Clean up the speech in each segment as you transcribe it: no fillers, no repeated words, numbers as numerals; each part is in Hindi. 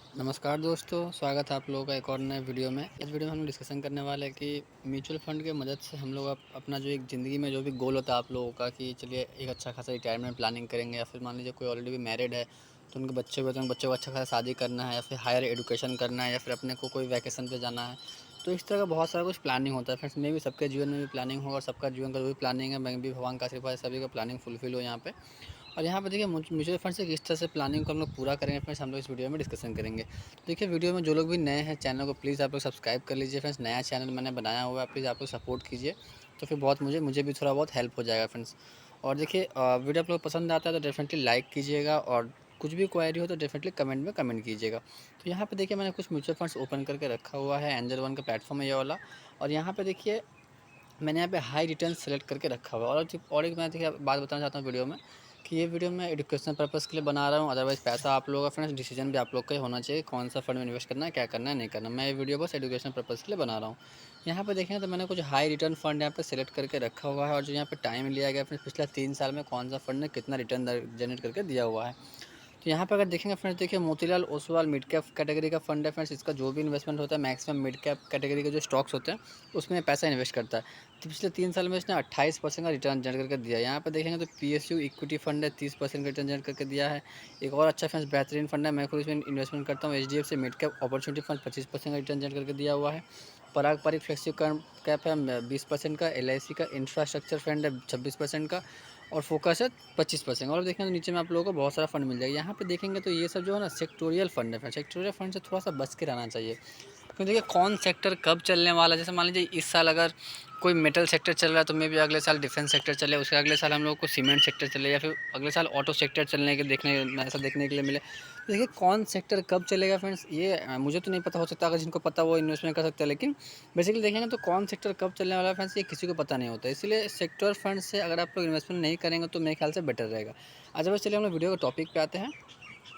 नमस्कार दोस्तों, स्वागत है आप लोगों का एक और नए वीडियो में। इस वीडियो में हम डिस्कशन करने वाले हैं कि म्यूचुअल फ़ंड की मदद से हम लोग अपना जो एक ज़िंदगी में जो भी गोल होता है आप लोगों का कि चलिए एक अच्छा खासा रिटायरमेंट प्लानिंग करेंगे, या फिर मान लीजिए कोई ऑलरेडी भी मैरिड है तो उनके बच्चे हुए तो उन बच्चों को अच्छा खासा शादी करना है, या फिर हायर एजुकेशन करना है, या फिर अपने को कोई वैकेशन पे जाना है। तो इस तरह का बहुत सारा कुछ प्लानिंग होता है फ्रेंड्स। मे भी सबके जीवन में भी प्लानिंग हो, और सबका जीवन का जो भी प्लानिंग है, मैं भी भगवान का आशीर्वाद है सभी का प्लानिंग फुलफिल हो यहाँ पे। और यहाँ पे देखिए म्यूचुअल फंड से किस तरह से प्लानिंग को हम लोग पूरा करेंगे फ्रेंड्स, हम लोग इस वीडियो में डिस्कशन करेंगे। तो देखिए वीडियो में जो लोग भी नए हैं चैनल को प्लीज़ आप लोग सब्सक्राइब कर लीजिए फ्रेंड्स। नया चैनल मैंने बनाया हुआ है, प्लीज़ आप लोग सपोर्ट कीजिए, तो फिर बहुत मुझे भी थोड़ा बहुत हेल्प हो जाएगा फ्रेंड्स। और देखिए वीडियो आप लोग पसंद आता है तो डेफिनेटली लाइक कीजिएगा, और कुछ भी क्वेरी हो तो डेफिनेटली कमेंट में कमेंट कीजिएगा। तो यहाँ पे देखिए मैंने कुछ म्यूचुअल फंड्स ओपन करके रखा हुआ है, एंजल वन का प्लेटफॉर्म है ये वाला। और यहाँ पे देखिए मैंने यहाँ पे हाई रिटर्न सेलेक्ट करके रखा हुआ है। और एक मैं देखिए बात बताना चाहता हूँ वीडियो में, कि ये वीडियो मैं एजुकेशन पर्पज़ के लिए बना रहा हूँ। अदरवाइज़ पैसा आप लोगों का फ्रेंड्स डिसीजन भी आप लोग का ही होना चाहिए, कौन सा फंड में इन्वेस्ट करना है, क्या करना है, नहीं करना। मैं ये वीडियो बस एजुकेशन पर्पज़ के लिए बना रहा हूँ। यहाँ पे देखेंगे तो मैंने कुछ हाई रिटर्न फंड यहाँ पे सेलेक्ट करके रखा हुआ है, और जो यहाँ पे टाइम लिया गया फ्रेंड्स पिछले 3 साल में कौन सा फंड ने कितना रिटर्न जनरेट करके दिया हुआ है। तो यहाँ पे अगर देखेंगे फ्रेंड्स, देखिए Motilal Oswal mid cap category का फंड है फ्रेंड्स। इसका जो भी इन्वेस्टमेंट होता है मैक्सिमम मिड कैप कैटेगरी के जो स्टॉक्स होते हैं उसमें पैसा इन्वेस्ट करता है। तो पिछले 3 साल में इसने 28% का रिटर्न जनरेट करके दिया है। यहाँ पे देखेंगे तो पीएसयू इक्विटी फंड है, 30% का रिटर्न जनरेट करके दिया है। एक और अच्छा फ्रेंड्स बेहतरीन फंड है, मैं खुद इसमें इन्वेस्टमेंट करता हूँ, HDFC mid cap opportunity fund 25% का रिटर्न जनरेट करके दिया हुआ है। पराग पारिक फ्लेक्सी कैप है 20% का, एलआईसी का इंफ्रास्ट्रक्चर फंड है 26% का, और फोकस है 25%। और देखेंगे तो नीचे में आप लोगों को बहुत सारा फंड मिल जाएगा। यहाँ पे देखेंगे तो ये सब जो है ना सेक्टोरियल फंड है। सेक्टोरियल फंड से थोड़ा सा बच के रहना चाहिए, क्योंकि देखिए कौन सेक्टर कब चलने वाला है। जैसे मान लीजिए इस साल अगर कोई मेटल सेक्टर चल रहा है तो मे भी अगले साल डिफेंस सेक्टर चले, उसके अगले साल हम लोग को सीमेंट सेक्टर चले, या फिर अगले साल ऑटो सेक्टर चलने के ऐसा देखने के लिए मिले। तो देखिए कौन सेक्टर कब चलेगा फ्रेंड्स, ये मुझे तो नहीं पता, हो सकता है अगर जिनको पता वो इन्वेस्टमेंट कर सकते हैं, लेकिन बेसिकली देखेंगे तो कौन सेक्टर कब चलने वाला है फ्रेंड्स ये किसी को पता नहीं होता। इसलिए सेक्टर फंड से अगर आप लोग इन्वेस्टमेंट नहीं करेंगे तो मेरे ख्याल से बेटर रहेगा। अच्छा बस चलिए हम लोग वीडियो के टॉपिक पे आते हैं,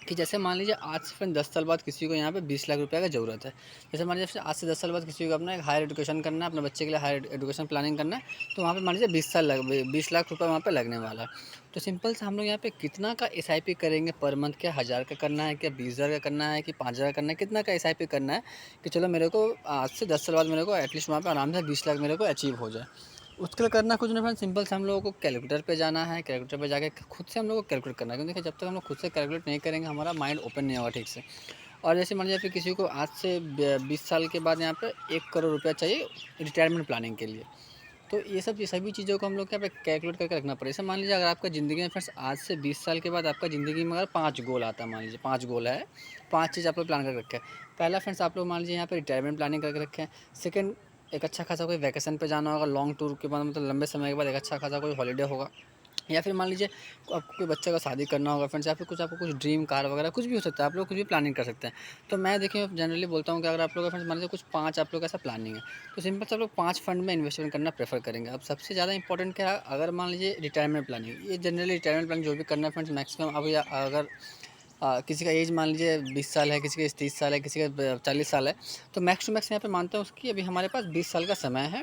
कि जैसे मान लीजिए आज से फिर 10 साल बाद किसी को यहाँ पे 20 लाख रुपए का ज़रूरत है। जैसे मान लीजिए आज से 10 साल बाद किसी को अपना एक हायर एजुकेशन करना है, अपने बच्चे के लिए हायर एजुकेशन प्लानिंग करना है, तो वहाँ पे मान लीजिए 20 लाख रुपए वहाँ पे लगने वाला है। तो सिंपल से हम लोग यहाँ पे कितना का एसआईपी करेंगे पर मंथ, क्या 1000 का करना है, क्या 20,000 का करना है, कि 5,000 करना है, कितना का एसआईपी करना है, कि चलो मेरे को आज से 10 साल बाद मेरे को एटलीस्ट वहाँ पे आराम से 20 लाख मेरे को अचीव हो जाए। उसके लिए करना कुछ नहीं फ्रेंड, सिंपल से हम लोगों को कैलकुलेटर पे जाना है। कैलकुलेटर पे जाके खुद से हम लोग को कैलकुलेट करना है, क्योंकि देखिए जब तक हम लोग खुद से कैलकुलेट नहीं करेंगे हमारा माइंड ओपन नहीं होगा ठीक से। और जैसे मान लीजिए फिर किसी को आज से 20 साल के बाद यहाँ पे 1 करोड़ रुपया चाहिए रिटायरमेंट प्लानिंग के लिए। तो ये सभी चीज़ों को हम लोग यहाँ पे कैलकुलेट करके रखना पड़ेगा। जैसे मान लीजिए अगर आपका ज़िंदगी में फ्रेंड्स आज से 20 साल के बाद आपका ज़िंदगी में अगर 5 गोल आता है, मान लीजिए 5 गोल है, 5 चीज़ आप लोग प्लान करके रखे हैं। पहला फ्रेंड्स आप लोग मान लीजिए यहाँ पे रिटायरमेंट प्लानिंग करके रखे हैं। सेकंड, एक अच्छा खासा कोई वैकेशन पे जाना होगा, लॉन्ग टूर के बाद मतलब लंबे समय के बाद एक अच्छा खासा कोई हॉलीडे होगा। या फिर मान लीजिए आपको कोई बच्चे का शादी करना होगा फ्रेंड्स, या फिर कुछ आपको कुछ ड्रीम कार वगैरह कुछ भी हो सकता है, आप लोग कुछ भी प्लानिंग कर सकते हैं। तो मैं देखिए जनरली बोलता हूँ कि अगर आप लोग फ्रेंड्स मान लीजिए कुछ 5 आप लोग ऐसा प्लानिंग है, तो सिंपल से आप लोग 5 फंड में इन्वेस्टमेंट करना प्रेफर करेंगे। अब सबसे ज़्यादा इंपॉर्टेंट क्या है, अगर मान लीजिए रिटायरमेंट प्लानिंग, ये जनरली रिटायरमेंट प्लान जो भी करना है फ्रेंड्स मैक्सिमम अब, या अगर किसी का एज मान लीजिए 20 साल है, किसी का 30 साल है, किसी का 40 साल है, तो मैक्स टू मैक्स यहाँ पे मानता हूँ उसकी अभी हमारे पास 20 साल का समय है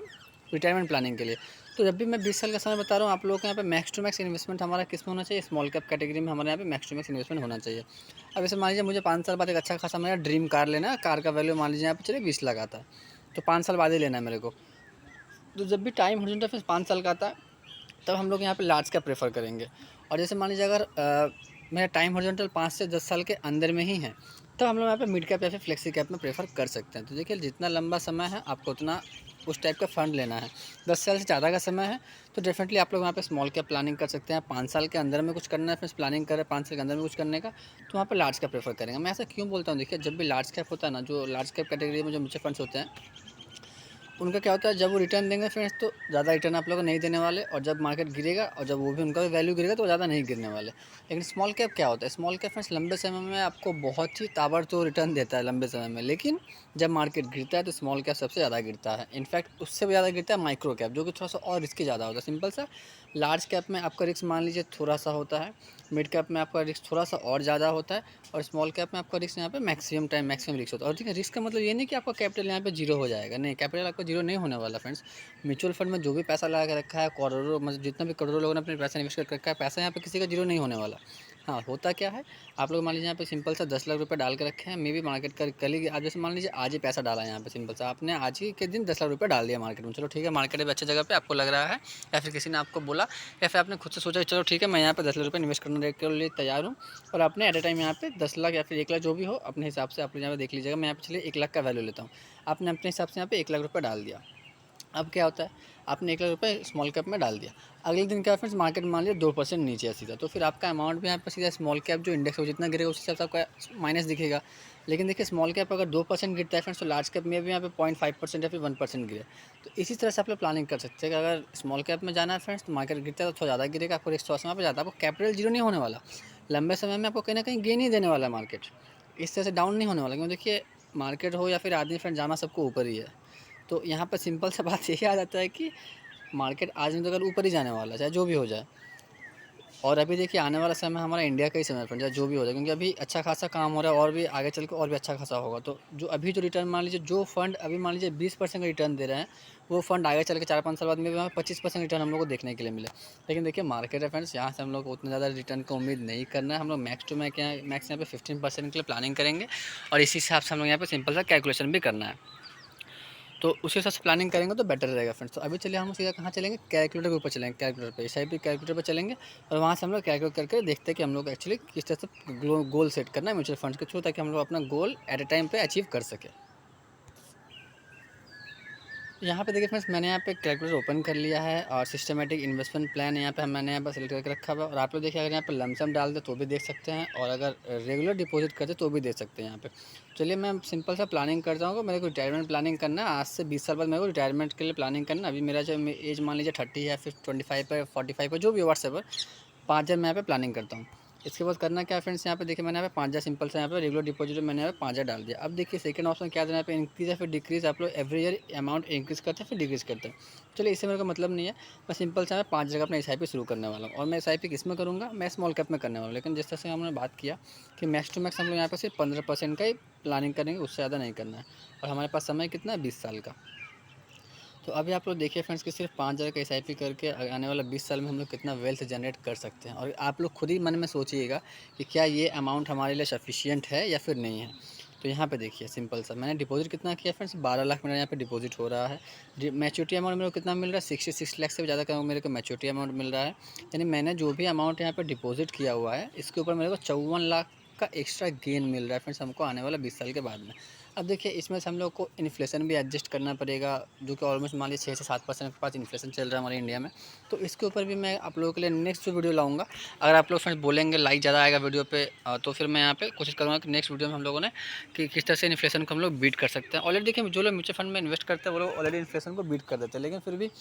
रिटायरमेंट प्लानिंग के लिए। तो जब भी मैं 20 साल का समय बता रहा हूँ आप लोगों के यहाँ पे मैक्स टू मैक्स इन्वेस्टमेंट हमारा किस में होना चाहिए, स्मॉल कैप कैटेगरी में हमारे यहाँ पे मैक्स टू मैक्स इन्वेस्टमेंट होना चाहिए। अब जैसे मान लीजिए मुझे 5 साल बाद एक अच्छा खासा मेरा ड्रीम कार लेना है, कार का वैल्यू मान लीजिए यहाँ पे चलिए 20 लाख आता है, तो 5 साल बाद ही लेना है मेरे को। तो जब भी टाइम हॉरिजॉन्टल फिर 5 साल का आता है, तब हम लोग यहाँ पे लार्ज कैप प्रेफर करेंगे। और जैसे मान लीजिए अगर मेरा टाइम हॉरिजॉन्टल 5 से 10 साल के अंदर में ही है, तब हम लोग यहाँ पे मिड कैप या फिर फ्लेक्सी कैप में प्रेफर कर सकते हैं। तो देखिए जितना लंबा समय है आपको उतना उस टाइप का फंड लेना है। 10 साल से ज़्यादा का समय है तो डेफिनेटली आप लोग यहाँ पे स्मॉल कैप प्लानिंग कर सकते हैं। 5 साल के अंदर में कुछ करना है, फिर प्लानिंग करें 5 साल के अंदर में कुछ करने का, तो वहाँ पे लार्ज कैप प्रेफर करेंगे। मैं ऐसा क्यों बोलता हूँ, देखिए जब भी लार्ज कैप होता है ना, जो लार्ज कैप कैटेगरी में जो म्यूचुअल फंड्स होते हैं उनका क्या होता है, जब वो रिटर्न देंगे फ्रेंड्स तो ज़्यादा रिटर्न आप लोगों को नहीं देने वाले, और जब मार्केट गिरेगा और जब वो भी उनका भी वैल्यू गिरेगा तो वो ज़्यादा नहीं गिरने वाले। लेकिन स्मॉल कैप क्या होता है, स्मॉल कैप फ्रेंड्स लंबे समय में आपको बहुत ही ताबड़तोड़ रिटर्न देता है लंबे समय में, लेकिन जब मार्केट गिरता है तो स्मॉल कैप सबसे ज़्यादा गिरता है। इनफैक्ट उससे भी ज़्यादा गिरता है माइक्रो कैप, जो कि थोड़ा सा और रिस्क ज़्यादा होता है। सिंपल सा लार्ज कैप में आपका रिस्क मान लीजिए थोड़ा सा होता है, मिड कैप में आपका रिस्क थोड़ा सा और ज़्यादा होता है, और स्मॉल कैप में आपका रिस्क यहाँ पे मैक्सिमम टाइम मैक्सिमम रिस्क होता है। और ठीक है, रिस्क का मतलब ये नहीं कि आपका कैपिटल यहाँ पे जीरो हो जाएगा, नहीं, कैपिटल आपका जीरो नहीं होने वाला फ्रेंड्स। म्यूचुअल फंड में जो भी पैसा लगा के रखा है, करोड़ों मतलब जितना भी करोड़ों लोगों ने अपने पैसा इन्वेस्ट कर रखा है, पैसा यहाँ पे किसी का जीरो नहीं होने वाला। हाँ, होता क्या है, आप लोग मान लीजिए यहाँ पे सिंपल सा 10 लाख रुपए डाल के रखे हैं, मे बी मार्केट कल ही आप जैसे मान लीजिए आज ही पैसा डाला है यहाँ पे सिंपल सा, आपने आज ही के दिन 10 लाख रुपए डाल दिया मार्केट में। चलो ठीक है, मार्केट अभी अच्छी जगह पे आपको लग रहा है, या फिर किसी ने आपको बोला, या फिर आपने खुद से सोचा चलो ठीक है मैं यहाँ पे 10 लाख रुपये इन्वेस्ट करने के लिए तैयार हूँ, और आपने एट ए टाइम यहाँ पे 10 लाख या फिर 1 लाख जो भी हो अपने हिसाब से आप यहाँ पे देख लीजिएगा। मैं यहाँ पे चलिए 1 लाख का वैल्यू लेता हूँ, आपने अपने हिसाब से यहाँ पे 1 लाख रुपये डाल दिया। अब क्या होता है, आपने 1 लाख रुपये स्मॉल कैप में डाल दिया, अगले दिन क्या फ्रेंड्स मार्केट मान लिया 2% नीचे है सीधा, तो फिर आपका अमाउंट भी यहाँ पर सीधा स्मॉल कैप जो इंडेक्स हो जितना गिरेगा उस हिसाब से आपका माइनस दिखेगा। लेकिन देखिए स्मॉल कैप अगर 2% गिरता है फ्रेंड्स, तो लार्ज कैप में भी यहाँ पे 0.5% या फिर 1% गिरे। तो इसी तरह से आप लोग प्लानिंग कर सकते हैं कि अगर स्मॉल कैप में जाना है फ्रेंड्स, तो मार्केट गिरता है तो थोड़ा ज़्यादा गिरेगा, आपको रिस्क वहाँ पर ज़्यादा, आपको कैपिटल जीरो नहीं होने वाला, लंबे समय में आपको कहीं ना कहीं गेन ही देने वाला है मार्केट, इस तरह से डाउन नहीं होने वाला। क्योंकि देखिए मार्केट हो या फिर आदमी फ्रेंड जाना सबको ऊपर ही है। तो यहाँ पर सिंपल सा बात यही आ जाता है कि मार्केट आज नहीं तो कल ऊपर ही जाने वाला है, चाहे जो भी हो जाए। और अभी देखिए आने वाला समय हमारा इंडिया का ही समय फ्रेंड, चाहे जो भी हो जाए, क्योंकि अभी अच्छा खासा काम हो रहा है और भी आगे चल के और भी अच्छा खासा होगा। तो जो अभी जो रिटर्न मान लीजिए, जो फंड अभी मान लीजिए 20% का रिटर्न दे रहे हैं, वो फंड आगे चल के 4-5 साल बाद में भी हमें 25% रिटर्न हम लोग को देखने के लिए मिले। लेकिन देखिए मार्केट है फ्रेंड्स, यहाँ से हम लोग को उतना ज़्यादा रिटर्न की उम्मीद नहीं करना है। हम लोग मैक्स टू मैक्स यहाँ पे 15% के लिए प्लानिंग करेंगे, और इसी हिसाब से हम लोग यहाँ पे सिंपल सा कैलकुलेशन भी करना है। तो उसी हिसाब से प्लानिंग करेंगे तो बेटर रहेगा फ्रेंड्स। तो अभी चलिए हम सीधा कहाँ चलेंगे, कैलकुलेटर के ऊपर चलेंगे, कैलकुलेटर पे SIP कैलकुलेटर पर चलेंगे, और वहाँ से हम लोग कैलकुलेट करके देखते हैं कि हम लोग एक्चुअली किस तरह से गोल सेट करना है म्यूचुअल फंड के थ्रू, ताकि हम लोग अपना गोल एट ए टाइम पे अचीव कर सकें। यहाँ पे देखिए फ्रेंड्स, मैंने यहाँ पे कैलकुलेटर ओपन कर लिया है, और सिस्टमेटिक इन्वेस्टमेंट प्लान यहाँ पे मैंने यहाँ पर सेलेक्ट करके रखा हुआ है। और आप लोग देखिए अगर यहाँ पे लमसम डाल दे तो भी देख सकते हैं, और अगर रेगुलर डिपॉजिट करते तो भी देख सकते हैं यहाँ पे। चलिए मैं सिंपल सा प्लानिंग करता हूँ, मेरे को रिटायरमेंट प्लानिंग करना है, आज से 20 साल बाद मेरे को रिटायरमेंट के लिए प्लानिंग करना है। अभी मेरा जो एज मान लीजिए 30 है, फिर 25 पर 45 पर जो भी व्हाट्सएप पर 5,000 मैं यहाँ पे प्लानिंग करता हूँ। इसके बाद करना क्या है फ्रेंड्स, यहाँ पे देखिए मैंने यहाँ पे 5,000 सिंपल से यहाँ पे रेगुलर डिपॉजिट मैंने यहाँ पे 5,000 डाल दिया। अब देखिए सेकंड ऑप्शन क्या देना है, यहाँ पे इंक्रीज या फिर डिक्रीज, आप लोग एवरी ईयर अमाउंट इंक्रीज करते हैं फिर डिक्रीज करते हैं। चलिए इससे मेरे को मतलब नहीं है, मैं सिंपल से मैं 5,000 का अपना SIP शुरू करने वाला हूँ। और मैं SIP किस में करूँगा, मैं स्मॉल कैप में करने वाला हूँ। लेकिन जिस तरह से हमने बात किया कि मैक्स टू मैक्स हम लोग यहाँ पर सिर्फ 15% का ही प्लानिंग करेंगे, उससे ज़्यादा नहीं करना है। और हमारे पास समय कितना है, 20 साल का। तो अभी आप लोग देखिए फ्रेंड्स कि सिर्फ 5,000 का SIP करके आने वाला 20 साल में हम लोग कितना वेल्थ जनरेट कर सकते हैं। और आप लोग खुद ही मन में सोचिएगा कि क्या ये अमाउंट हमारे लिए सफिशिएंट है या फिर नहीं है। तो यहाँ पे देखिए सिंपल सा मैंने डिपॉजिट कितना किया फ्रेंड्स, 12 लाख मेरा यहाँ पे डिपॉजिट हो रहा है। मैच्योरिटी अमाउंट मेरे को कितना मिल रहा है, 66 लाख से भी ज़्यादा का मेरे को मैच्योरिटी अमाउंट मिल रहा है। यानी मैंने जो भी अमाउंट यहाँ पे डिपॉजिट किया हुआ है, इसके ऊपर मेरे को 54 लाख का एक्स्ट्रा गेन मिल रहा है फ्रेंड्स हमको आने वाला 20 साल के बाद में। अब देखिए इसमें से हम लोग को इन्फ्लेशन भी एडजस्ट करना पड़ेगा, जो कि ऑलमोस्ट मान लीजिए 6 से 7% के पास इन्फ्लेशन चल रहा है हमारे इंडिया में। तो इसके ऊपर भी मैं आप लोगों के लिए नेक्स्ट वीडियो लाऊंगा। अगर आप लोग फ्रेंड्स बोलेंगे लाइक ज़्यादा आएगा वीडियो पे, तो फिर मैं यहाँ पे कोशिश करूँगा कि नेक्स्ट वीडियो में हम लोगों ने कि किस तरह से इन्फ्लेशन को हम लोग बीट कर सकते हैं। ऑलरेडी देखिए जो लोग म्यूचुअल फंड में इन्वेस्ट करते हैं वो लोग ऑलरेडी इन्फ्लेशन को बीट कर देते हैं, लेकिन फिर भी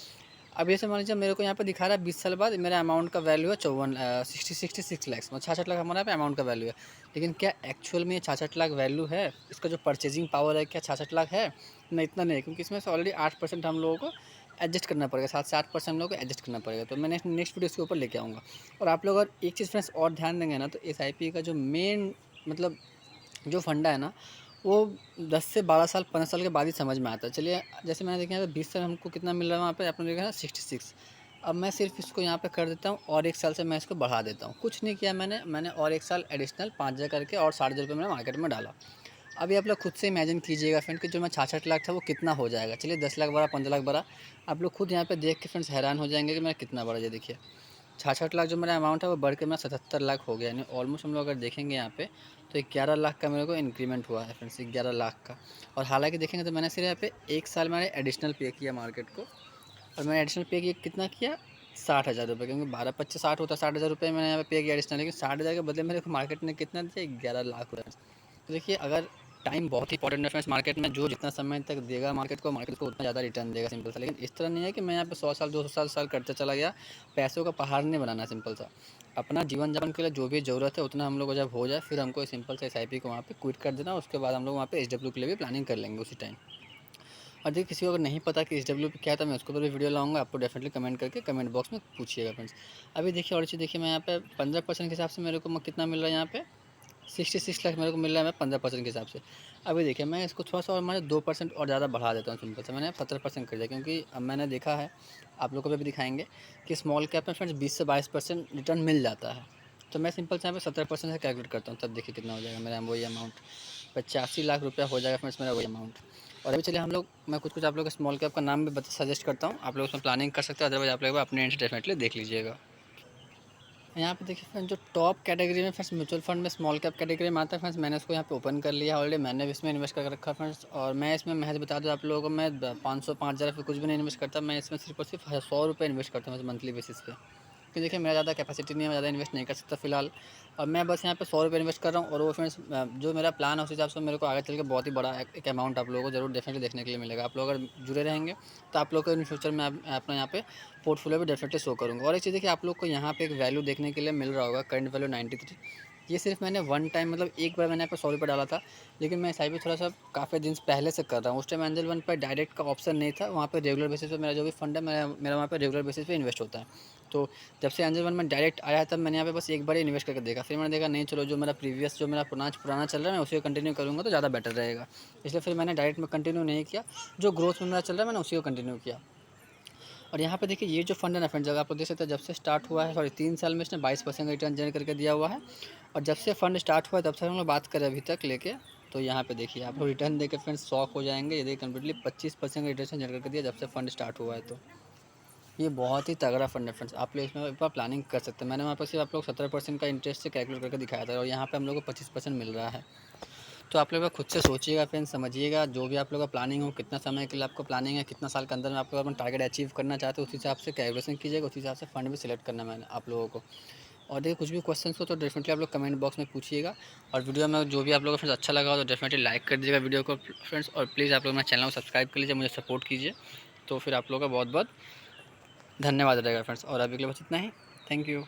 अब जैसे मान लीजिए मेरे को यहाँ पे दिखा रहा है 20 साल बाद मेरा अमाउंट का वैल्यू है 66 लाख, मतलब 66 लाख हमारा यहाँ पे अमाउंट का वैल्यू है। लेकिन क्या एक्चुअल में ये 66 लाख वैल्यू है, इसका जो परचेजिंग पावर है क्या 66 लाख है? नहीं, इतना नहीं है, क्योंकि इसमें से ऑलरेडी 8% हम लोगों को एडजस्ट करना पड़ेगा, 7 से 8% हम लोगों को एडजस्ट करना पड़ेगा। तो मैं नेक्स्ट वीडियो इसके ऊपर लेके आऊँगा। और आप लोग अगर एक चीज़ फ्रेंड्स और ध्यान देंगे ना, तो SIP का जो मेन मतलब जो फंडा है ना, वो 10 से 12 साल 15 साल के बाद ही समझ में आता है। चलिए जैसे मैंने देखा है 20 साल हमको कितना मिल रहा है वहाँ पे, आपने देखा ना 66। अब मैं सिर्फ इसको यहाँ पे कर देता हूँ और 1 साल से मैं इसको बढ़ा देता हूँ। कुछ नहीं किया मैंने और 1 साल एडिशनल 5,000 करके और 60,000 रुपये मैंने मार्केट में डाला। अभी आप लोग खुद से इमेजिन कीजिएगा फ्रेंड कि जो मैं 66 लाख था वो कितना हो जाएगा। चलिए 10 लाख बढ़ा, 15 लाख बढ़ा, आप लोग खुद यहाँ पे देख के फ्रेंड्स हैरान हो जाएंगे कि मेरा कितना बढ़ा। ये देखिए 66 लाख जो मेरा अमाउंट है वो बढ़ के मेरा 77 लाख हो गया। यानी ऑलमोस्ट हम लोग अगर देखेंगे यहाँ पे तो 11 लाख का मेरे को इंक्रीमेंट हुआ है फ्रेंड्स, 11 लाख का। और हालांकि देखेंगे तो मैंने सिर्फ यहाँ पे 1 साल मैंने एडिशनल पे किया मार्केट को, और मैंने एडिशनल पे किया कितना किया, 60,000 रुपये, क्योंकि 12-25-60 होता है, 60,000 रुपये मैंने यहाँ पे पे किया एडिशनल। लेकिन 60,000 के बदले मेरे को मार्केट ने कितना दिया, 11 लाख रुपये। तो देखिए अगर टाइम बहुत ही इंपॉर्टेंट है फ्रेंड्स मार्केट में, जो जितना समय तक देगा मार्केट को उतना ज़्यादा रिटर्न देगा सिंपल सा। लेकिन इस तरह नहीं है कि मैं यहाँ पे 100 साल 200 साल करते चला गया, पैसों का पहाड़ नहीं बनाना सिंपल सा। अपना जीवन यापन के लिए जो भी ज़रूरत है उतना हम लोग को जब हो जाए, फिर हमको सिंपल से SIP को वहाँ पे क्विट कर देना, उसके बाद हम लोग वहाँ पे SW के लिए भी प्लानिंग कर लेंगे उसी टाइम। और देखिए किसी को अगर नहीं पता कि SW क्या था, मैं उसके ऊपर भी वीडियो लाऊंगा, आपको डेफिनेटली कमेंट करके कमेंट बॉक्स में पूछिएगा फ्रेंड्स। अभी देखिए और चीज़ देखिए, मैं यहाँ पे 15% के हिसाब से मेरे को कितना मिल रहा है यहाँ पे, 66 लाख मेरे को मिल रहा है मैं 15% के हिसाब से। अभी देखिए मैं इसको थोड़ा सा और मैंने 2% और ज़्यादा बढ़ा देता हूँ सिंपल से, मैंने 17% कर दिया, क्योंकि अब मैंने देखा है, आप लोगों को भी दिखाएंगे कि स्मॉल कैप में फ्रेंड्स 20 से 22% रिटर्न मिल जाता है। तो मैं सिंपल से यहाँ पे 70% से कैलकुलेट करता हूँ, तब देखिए कितना हो जाएगा मेरा वही अमाउंट। 85 लाख रुपया हो जाएगा फ्रेंड्स मेरा वही अमाउंट। और अभी चलिए हम लोग, मैं कुछ आप लोग स्मॉल कैप का नाम भी सजेस्ट करता हूँ, आप लोग उसमें प्लानिंग कर सकते हैं, अदरवाइज आप लोग अपने एंड से डेफिनेटली देख लीजिएगा। यहाँ पे देखिए फ्रेंड्स, जो टॉप कैटेगरी में फ्रेंड्स म्यूचुअल फंड में स्मॉल कैप कैटेगरी में आता है फ्रेंड्स, मैंने उसको यहाँ पे ओपन कर लिया ऑलरेडी, मैंने भी इसमें इन्वेस्ट कर रखा है फ्रेंड्स। और मैं इसमें महज बता दूँ आप लोगों को, मैं 500 5,000 रुपये कुछ भी नहीं इन्वेस्ट करता, मैं इसमें सिर्फ और सिर्फ 100 रुपये इन्वेस्ट करता हूँ मंथली बेसिस पे। क्योंकि देखिए मेरा ज़्यादा कैपेसिटी नहीं है, मैं ज़्यादा इन्वेस्ट नहीं कर सकता फिलहाल। और मैं बस यहाँ पे 100 रुपये इन्वेस्ट कर रहा हूँ। और वो फ्रेंड्स जो मेरा प्लान है उस हिसाब से मेरे को आगे चल के बहुत ही बड़ा एक अमाउंट आप लोगों को जरूर डेफिनेटली देखने के लिए मिलेगा। आप लोग अगर जुड़े रहेंगे तो आप लोग को इन फ्यूचर में अपना यहाँ पे पोर्टफोलियो भी डेफिनेटली शो करूँगा। और एक चीज़ देखिए, आप लोग को यहाँ पे एक वैल्यू देखने के लिए मिल रहा होगा, करंट वैल्यू 93। ये सिर्फ मैंने वन टाइम, मतलब एक बार मैंने यहाँ पे 100 रुपये डाला था। लेकिन मैं एसआईपी थोड़ा सा काफ़ी दिन पहले से कर रहा हूँ। उस टाइम एंजल वन पर डायरेक्ट का ऑप्शन नहीं था, वहाँ पे रेगुलर बेसिस पे मेरा जो भी फंड है मेरा वहाँ पे रेगुलर बेसिस पे इन्वेस्ट होता है। तो जब से एंजल वन में डायरेक्ट आया है, तब मैंने यहाँ पे बस एक बार ही इन्वेस्ट करके देखा। फिर मैंने देखा नहीं, चलो जो मेरा प्रीवियस जो मेरा पुराना चल रहा है मैं उसी को कंटिन्यू करूँगा तो ज़्यादा बेटर रहेगा। इसलिए फिर मैंने डायरेक्ट में कंटिन्यू नहीं किया, जो ग्रोथ में मेरा चल रहा है मैंने उसी को कंटिन्यू किया। और यहाँ पे देखिए ये जो फंड है ना फ्रेंड्स, अगर आप लोग देख सकते हैं, जब से स्टार्ट हुआ है, सॉरी 3 साल में इसने 22% का रिटर्न जनरेट करके दिया हुआ है। और जब से फंड स्टार्ट हुआ है तब से हम लोग बात करें अभी तक लेके, तो यहाँ पे देखिए आप लोग रिटर्न देके फ्रेंड्स शॉक हो जाएंगे। ये देखिए कम्प्लीटली 25% का रिटर्न जनरेट कर दिया जब से फंड स्टार्ट हुआ है। तो ये बहुत ही तगड़ा फंड है फ्रेंड्स, आप लोग इसमें एक बार प्लानिंग कर सकते हैं। मैंने वहाँ पर सिर्फ आप लोग 17% का इंटरेस्ट से कैलकुलेट करके दिखाया था, और यहाँ पे हम लोग को 25% मिल रहा है। तो आप लोग खुद से सोचिएगा फ्रेंड्स, समझिएगा जो भी आप लोग का प्लानिंग हो, कितना समय के लिए आपको प्लानिंग है, कितना साल के अंदर में आप लोग अपना टारगेट अचीव करना चाहते हो, उसी हिसाब से कैलकुलेशन कीजिएगा, उसी हिसाब से फंड भी सिलेक्ट करना है मैंने आप लोगों को। और देखिए कुछ भी क्वेश्चन हो तो डेफिनेटली आप लोग कमेंट बॉक्स में पूछिएगा। और वीडियो में जो भी आप लोगों को फ्रेंड्स अच्छा लगा हो तो डेफिनेटली लाइक कर दीजिएगा वीडियो को फ्रेंड्स। और प्लीज़ आप लोग मेरे चैनल को सब्सक्राइब कर लीजिए, मुझे सपोर्ट कीजिए। तो फिर आप लोगों का बहुत बहुत धन्यवाद रहेगा फ्रेंड्स। और अभी के लिए बस इतना ही। Thank you.